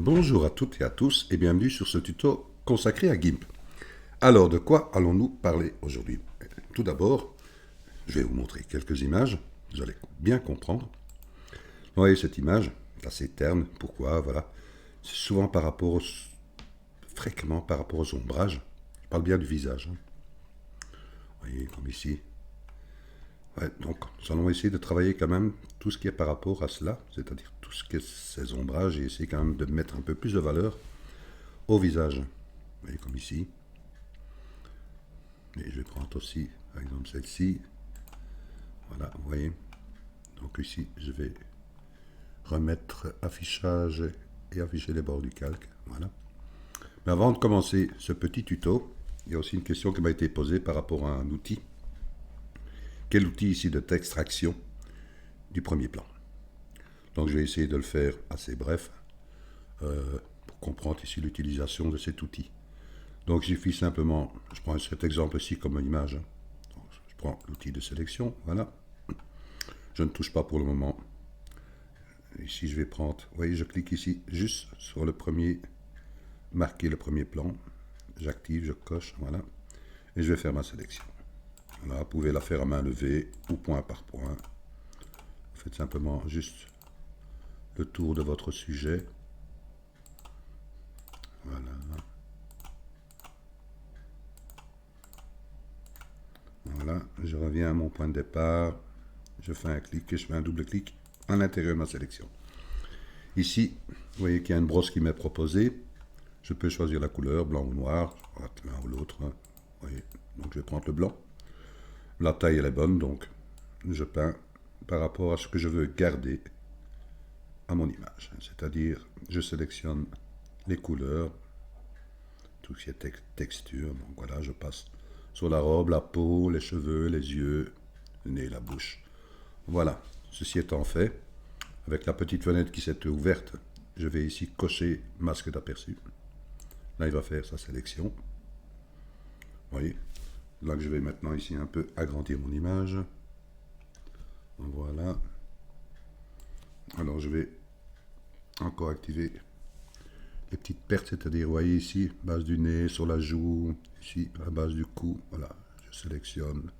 Bonjour à toutes et à tous et bienvenue sur ce tuto consacré à GIMP. Alors, de quoi allons-nous parler aujourd'hui? Tout d'abord, je vais vous montrer quelques images, vous allez bien comprendre. Vous voyez cette image, assez terne, pourquoi? Voilà, c'est souvent fréquemment par rapport aux ombrages. Je parle bien du visage. Vous voyez, comme ici. Ouais, donc, nous allons essayer de travailler quand même tout ce qui est par rapport à cela, c'est-à-dire tout ce qui est ces ombrages, et essayer quand même de mettre un peu plus de valeur au visage. Vous voyez, comme ici. Et je vais prendre aussi, par exemple, celle-ci. Voilà, vous voyez. Donc ici, je vais remettre affichage et afficher les bords du calque. Voilà. Mais avant de commencer ce petit tuto, il y a aussi une question qui m'a été posée par rapport à un outil. Quel outil ici d'extraction du premier plan? Donc je vais essayer de le faire assez bref pour comprendre ici l'utilisation de cet outil. Donc il suffit simplement, je prends cet exemple ici comme image. Donc, je prends l'outil de sélection, voilà. Je ne touche pas pour le moment. Ici je vais prendre, vous voyez, je clique ici juste sur le premier, marquer le premier plan. J'active, je coche, voilà. Et je vais faire ma sélection. Voilà, vous pouvez la faire à main levée ou point par point. Vous faites simplement juste le tour de votre sujet. Voilà. Voilà, je reviens à mon point de départ. Je fais un clic et je fais un double clic à l'intérieur de ma sélection. Ici, vous voyez qu'il y a une brosse qui m'est proposée. Je peux choisir la couleur, blanc ou noir, l'un ou l'autre. Vous voyez. Donc je vais prendre le blanc. La taille elle est bonne, donc je peins par rapport à ce que je veux garder à mon image. C'est-à-dire, je sélectionne les couleurs, tout ce qui est texture. Donc voilà, je passe sur la robe, la peau, les cheveux, les yeux, le nez, la bouche. Voilà, ceci étant fait, avec la petite fenêtre qui s'est ouverte, je vais ici cocher masque d'aperçu. Là, il va faire sa sélection. Vous voyez, là que je vais maintenant ici un peu agrandir mon image. Voilà. Alors, je vais encore activer les petites pertes, c'est-à-dire, vous voyez ici, base du nez, sur la joue, ici, à base du cou. Voilà, je sélectionne.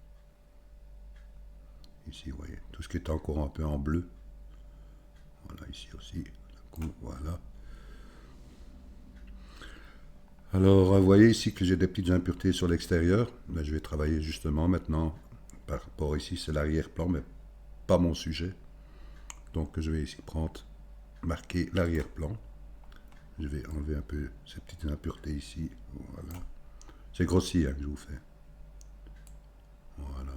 Ici, vous voyez, tout ce qui est encore un peu en bleu. Voilà, ici aussi, le cou, voilà. Alors, vous voyez ici que j'ai des petites impuretés sur l'extérieur. Là, je vais travailler justement maintenant par rapport ici, c'est l'arrière-plan, mais pas mon sujet. Donc, je vais ici prendre, marquer l'arrière-plan. Je vais enlever un peu ces petites impuretés ici. Voilà. C'est grossier que je vous fais. Voilà.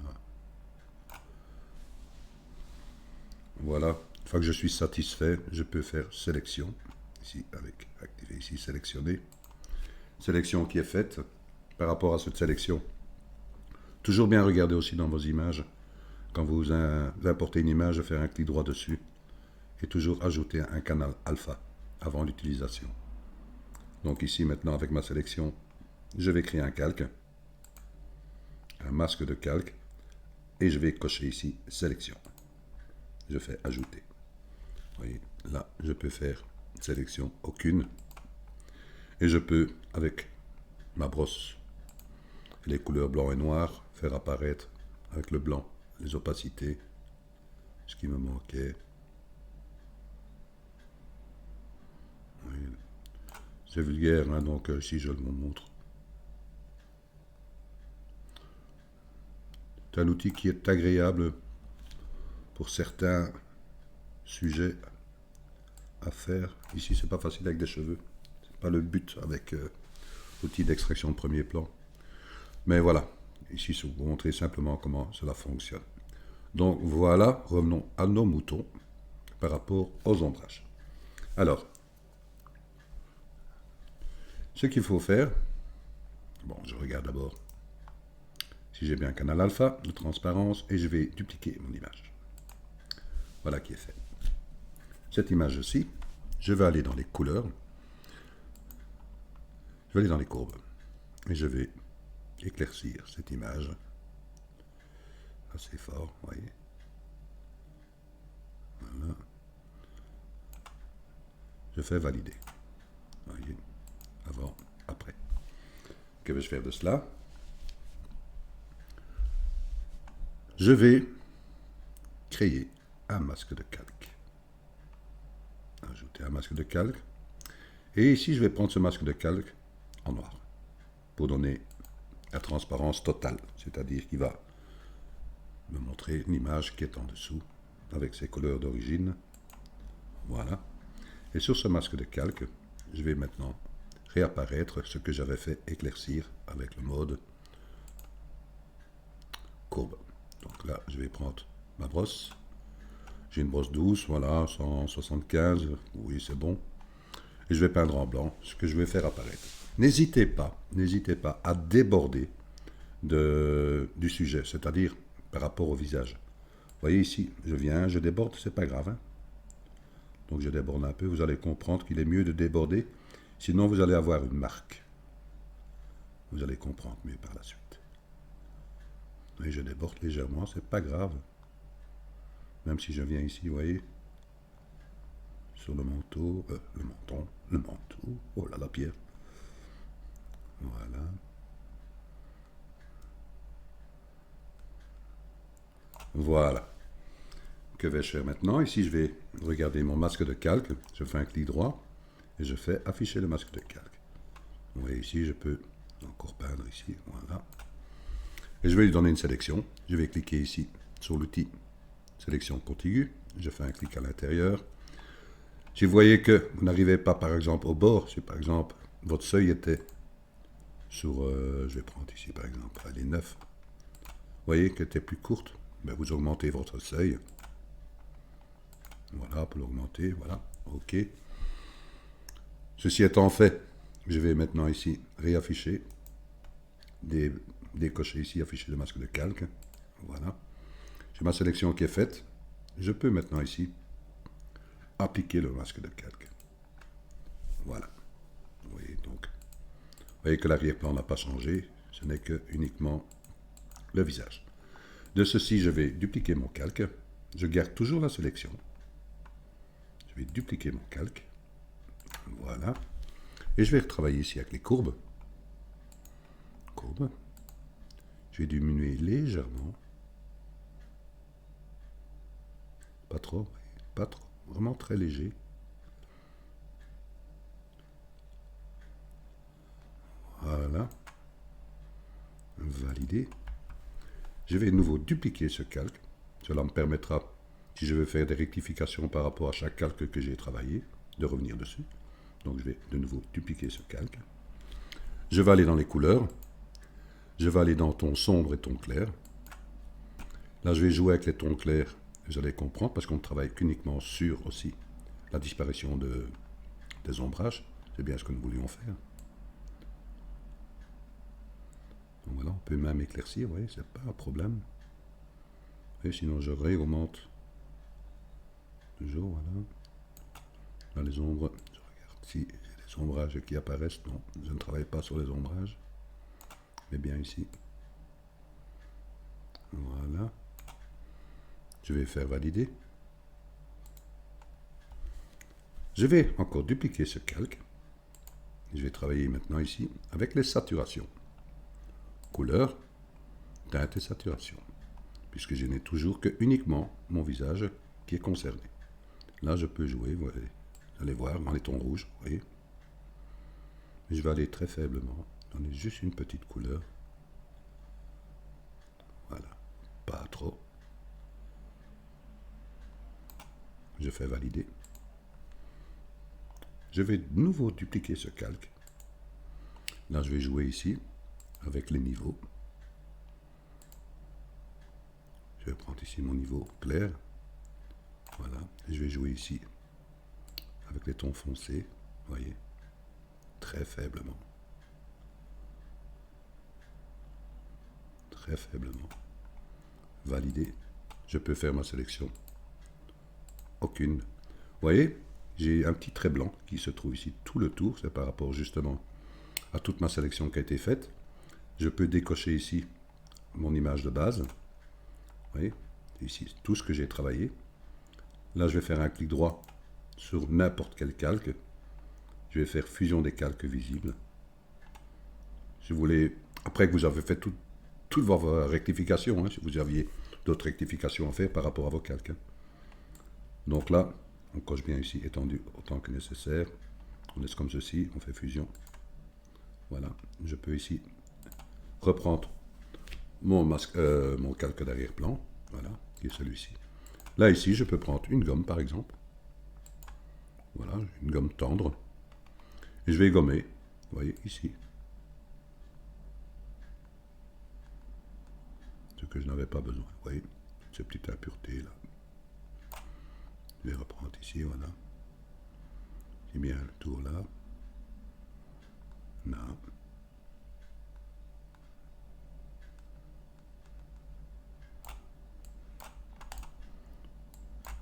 Voilà. Une fois que je suis satisfait, je peux faire sélection. Ici, avec activer ici, sélectionner. Sélection qui est faite. Par rapport à cette sélection, toujours bien regarder aussi dans vos images. Quand vous importez une image, faire un clic droit dessus. Et toujours ajouter un canal alpha avant l'utilisation. Donc ici maintenant avec ma sélection, je vais créer un calque, un masque de calque, et je vais cocher ici sélection. Je fais ajouter. Vous voyez, là je peux faire sélection aucune, et je peux avec ma brosse les couleurs blanc et noir faire apparaître avec le blanc les opacités, ce qui me manquait. C'est vulgaire, hein, donc si je le montre. C'est un outil qui est agréable pour certains sujets à faire. Ici, c'est pas facile avec des cheveux. C'est pas le but avec l'outil d'extraction de premier plan. Mais voilà, ici, je vais vous montrer simplement comment cela fonctionne. Donc voilà, revenons à nos moutons par rapport aux ombrages. Alors, ce qu'il faut faire, bon, je regarde d'abord si j'ai bien un canal alpha de transparence et je vais dupliquer mon image. Voilà qui est fait. Cette image-ci, je vais aller dans les couleurs, je vais aller dans les courbes et je vais éclaircir cette image assez fort, vous voyez. Voilà. Je fais valider. que vais-je faire de cela? Je vais créer un masque de calque. Ajouter un masque de calque. Et ici, je vais prendre ce masque de calque en noir pour donner la transparence totale, c'est-à-dire qu'il va me montrer l'image qui est en dessous avec ses couleurs d'origine. Voilà. Et sur ce masque de calque, je vais maintenant réapparaître ce que j'avais fait éclaircir avec le mode courbe. Donc là, je vais prendre ma brosse. J'ai une brosse douce, voilà, 175, oui, c'est bon. Et je vais peindre en blanc ce que je vais faire apparaître. N'hésitez pas à déborder du sujet, c'est-à-dire par rapport au visage. Vous voyez ici, je viens, je déborde, c'est pas grave. Hein. Donc je déborde un peu, vous allez comprendre qu'il est mieux de déborder, sinon vous allez avoir une marque. Vous allez comprendre mieux par la suite. Et je déborde légèrement, c'est pas grave. Même si je viens ici, vous voyez, sur le manteau, le manteau, oh là la pierre. Voilà. Voilà. Que vais-je faire maintenant? Ici, je vais regarder mon masque de calque. Je fais un clic droit et je fais afficher le masque de calque. Vous voyez ici, je peux encore peindre ici. Voilà. Et je vais lui donner une sélection. Je vais cliquer ici sur l'outil sélection contiguë. Je fais un clic à l'intérieur. Si vous voyez que vous n'arrivez pas, par exemple, au bord, si par exemple votre seuil était sur, je vais prendre ici par exemple, elle est 9. Vous voyez qu'elle était plus courte, ben, vous augmentez votre seuil. Voilà, pour l'augmenter, voilà, ok. Ceci étant fait, je vais maintenant ici réafficher, décocher ici, afficher le masque de calque. Voilà. J'ai ma sélection qui est faite. Je peux maintenant ici appliquer le masque de calque. Voilà. Vous voyez donc. Vous voyez que l'arrière-plan n'a pas changé. Ce n'est que uniquement le visage. De ceci, je vais dupliquer mon calque. Je garde toujours la sélection. Je vais dupliquer mon calque. Voilà. Et je vais retravailler ici avec les courbes. Courbes. Je vais diminuer légèrement. Pas trop, pas trop. Vraiment très léger. Voilà. Valider. Je vais de nouveau dupliquer ce calque. Cela me permettra, si je veux faire des rectifications par rapport à chaque calque que j'ai travaillé, de revenir dessus. Donc je vais de nouveau dupliquer ce calque. Je vais aller dans les couleurs. Je vais aller dans ton sombre et ton clair. Là, je vais jouer avec les tons clairs. Vous allez comprendre parce qu'on ne travaille qu'uniquement sur aussi la disparition des ombrages. C'est bien ce que nous voulions faire. Donc voilà, on peut même éclaircir, vous voyez, c'est pas un problème. Et sinon, je réaugmente toujours, voilà. Là, les ombres, je regarde si j'ai des ombrages qui apparaissent. Non, je ne travaille pas sur les ombrages. Mais bien ici. Voilà. Je vais faire valider. Je vais encore dupliquer ce calque. Je vais travailler maintenant ici avec les saturations. Couleur, teinte et saturation. Puisque je n'ai toujours que uniquement mon visage qui est concerné. Là, je peux jouer, vous allez voir, dans les tons rouges, vous voyez. Je vais aller très faiblement, donner juste une petite couleur. Voilà, pas trop. Je fais valider. Je vais de nouveau dupliquer ce calque. Là, je vais jouer ici avec les niveaux. Je vais prendre ici mon niveau clair. Voilà. Et je vais jouer ici avec les tons foncés. Vous voyez, très faiblement. Très faiblement. Valider. Je peux faire ma sélection. Aucune. Vous voyez, j'ai un petit trait blanc qui se trouve ici tout le tour. C'est par rapport justement à toute ma sélection qui a été faite. Je peux décocher ici mon image de base. Vous voyez, ici tout ce que j'ai travaillé. Là, je vais faire un clic droit sur n'importe quel calque. Je vais faire fusion des calques visibles. Si vous voulez, après que vous avez fait toutes vos rectifications, hein, si vous aviez d'autres rectifications à faire par rapport à vos calques. Hein. Donc là, on coche bien ici, étendu autant que nécessaire. On laisse comme ceci, on fait fusion. Voilà, je peux ici reprendre mon calque d'arrière-plan, voilà, qui est celui-ci. Là, ici, je peux prendre une gomme, par exemple. Voilà, une gomme tendre. Et je vais gommer, vous voyez, ici. Ce que je n'avais pas besoin, vous voyez, ces petites impuretés là. Je vais reprendre ici, voilà. J'ai bien le tour là. Là.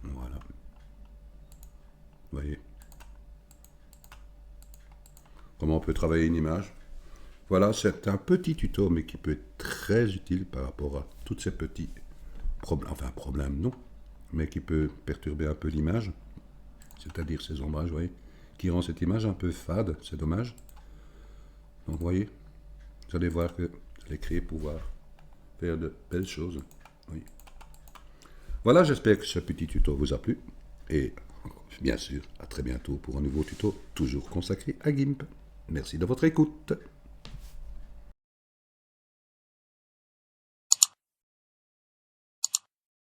Voilà. Vous voyez comment on peut travailler une image. Voilà, c'est un petit tuto, mais qui peut être très utile par rapport à tous ces petits problèmes, enfin problèmes non, mais qui peut perturber un peu l'image, c'est-à-dire ces ombrages, vous voyez, qui rend cette image un peu fade, c'est dommage. Donc vous voyez, vous allez voir que vous allez créer pouvoir faire de belles choses. Oui. Voilà, j'espère que ce petit tuto vous a plu, et bien sûr, à très bientôt pour un nouveau tuto, toujours consacré à GIMP. Merci de votre écoute.